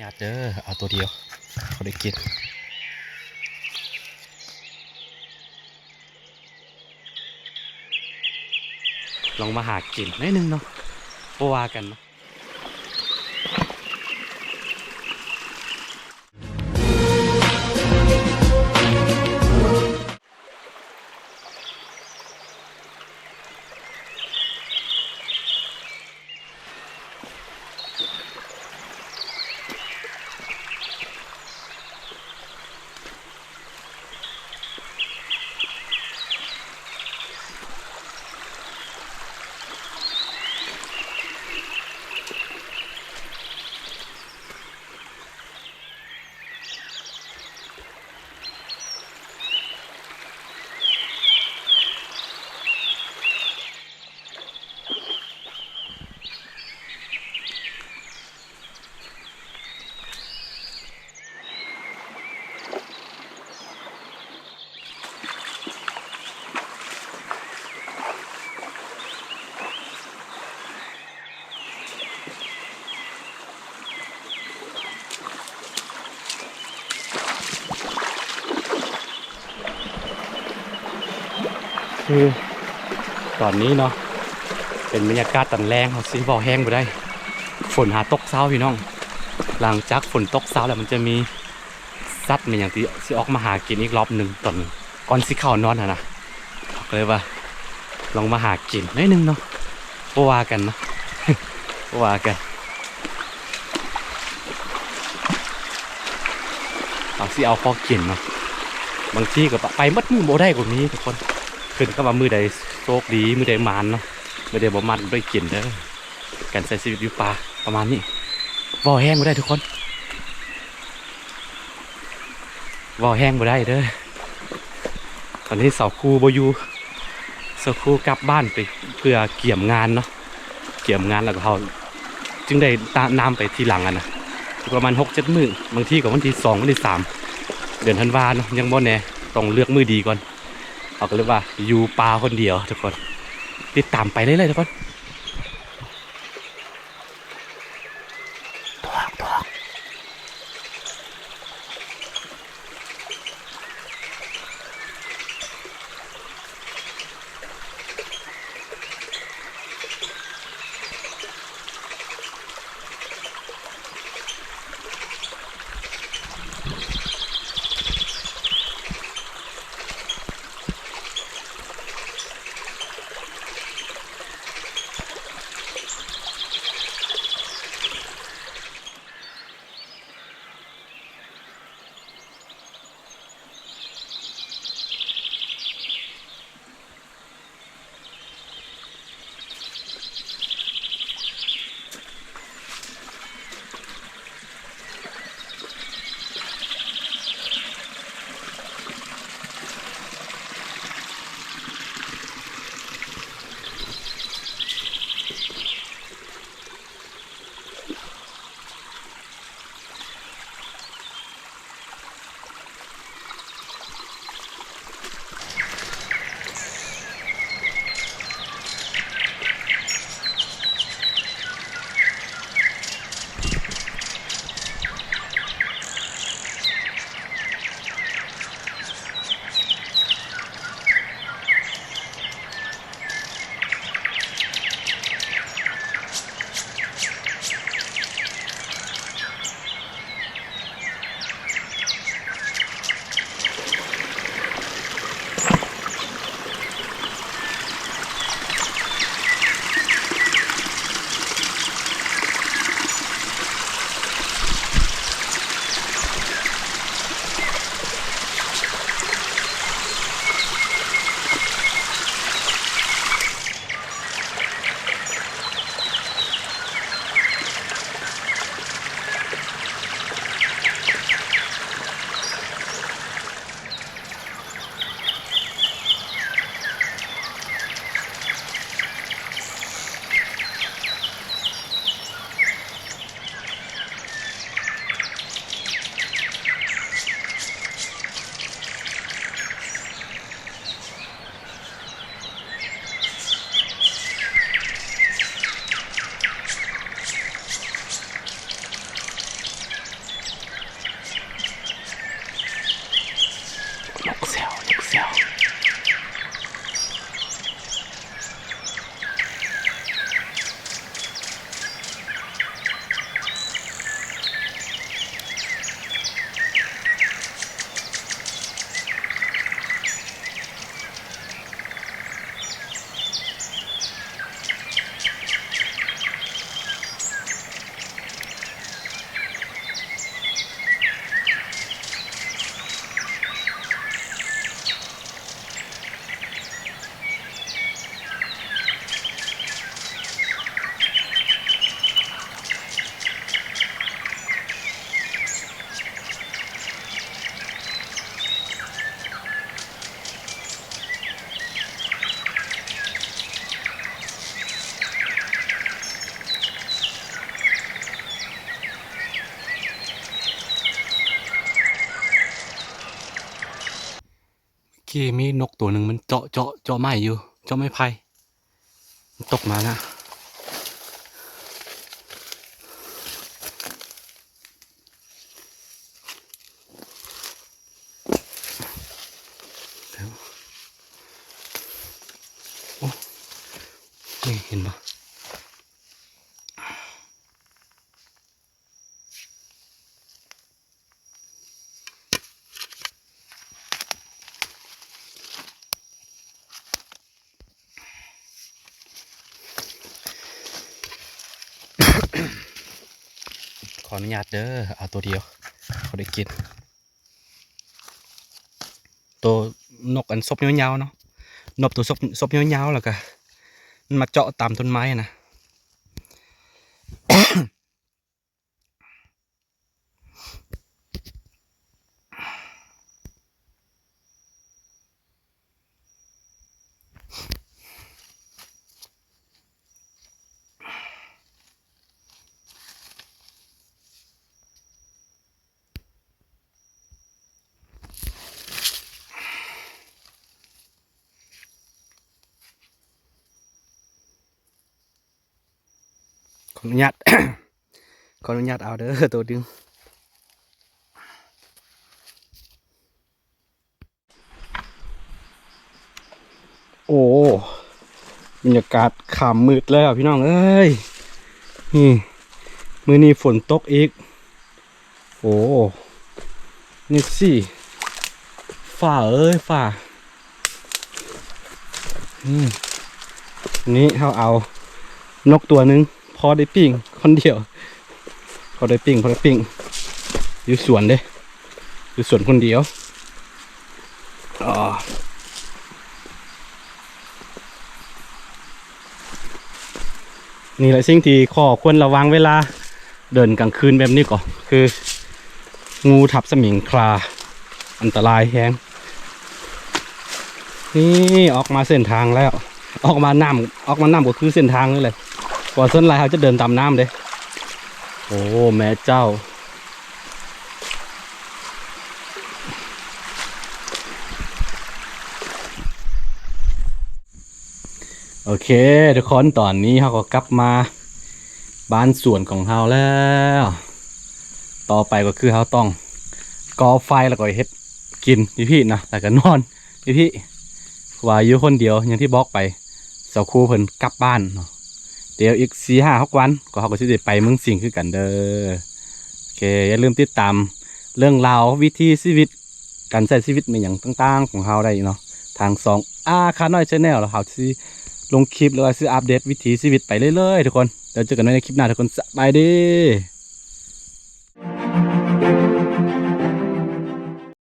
ญาติเด้อเอาตัวเดียวเขาได้กินลองมาหากินนิดนึงเนาะเพราะว่ากันเนาะคือตอนนี้เนาะเป็นบรรยากาศตอนแรงเขาซิบ่อแห้งไปได้ฝนหาตกเช้าพี่น้องหลังจากฝนตกเช้าแล้วมันจะมีสัตว์มันอย่างที่สิออกมาหากินอีกรอบหนึ่งตอนก่อนสิเข้านอนนะก็เลยว่าลองมาหากินนิดนึงเนาะเพราะว่ากันเนาะ เพราะว่ากันเอาสิเอาพอกินเนาะบางทีก็ไปมัดมือโบได้กว่านี้ทุกคนขึ้นก็มามือใดโชคดีมือใดมานเนาะมือใดบ่มันได้กินเด้อการใช้ชีวิตอยู่ป่าประมาณนี้บ่อแห้งบ่ได้ทุกคนบ่อแห้งบ่ได้เด้อตอนนี้เสาคูบ่อยู่เสาคูกลับบ้านไปเพื่อเกี่ยมงานเนาะเกี่ยมงานแล้วก็เขาจึงได้ตามน้ำไปทีหลังอ่ะนะประมาณ6-7 มื้อบางทีก็วันที่2วันที่3เดือนธันวาเนาะยังบ่แน่ต้องเลือกมื้อดีก่อนเอาก็เลยว่าอยู่ป่าคนเดียวทุกคนติดตามไปเรื่อยๆทุกคน กี้มีนกตัวหนึ่งมันเจาะไม้อยู่เจาะไม้ไผ่มันตกมานะโอ้นี่เห็นปะขออนุญาตเด้อเอาตัวเดียวเขาได้กินตัวนกอันซบยาวๆเนาะนกตัวซบยาวๆแล้วก็มันมาเจาะตามต้นไม้นะขออนุญาต ขออนุญาตเอาเด้อตัวดึงโอ้บรรยากาศขามมืดแล้วพี่น้องเอ้ยนี่มื้อนี้ฝนตกอีกโอ้นี่สิฝ่าเอ้ยฝ่านี่เขาเอานกตัวหนึ่งพอได้ปิ้งคนเดียวพอได้ปิ้งอยู่สวนเด้อยู่สวนคนเดียวอ๋อนี่แหละสิ่งที่ข้อควรระวังเวลาเดินกลางคืนแบบนี้ก่อนคืองูทับสมิงคลาอันตรายแฮงนี่ออกมาเส้นทางแล้วออกมาน้ำก็คือเส้นทางนี่เลยกว่าส่วนไรเขาจะเดินตามน้ำเด้โอ้แม่เจ้าโอเคทุกคนตอนนี้เขาก็กลับมาบ้านสวนของเขาแล้วต่อไปก็คือเขาต้องก่อไฟแล้วก็เฮ็ดกินพี่นะแล้วก็นอนพี่ว่าอยู่คนเดียวอย่างที่บอกไปเสาคูเพิ่นกลับบ้านเนาะเดี๋ยวอีก4-5-6 วันก็เขาก็จะไปเมืองสิงห์คือกันเด้อโอเคอย่าลืมติดตามเรื่องราววิถีชีวิตการใช้ชีวิตในอย่างต่างๆของเขาได้เนาะทางคาน้อยชาแนลแล้วเขาที่ลงคลิปหรือว่าซื้ออัปเดตวิถีชีวิตไปเรื่อยๆทุกคนเดี๋ยวเจอกันในคลิปหน้าทุกคนสบายดี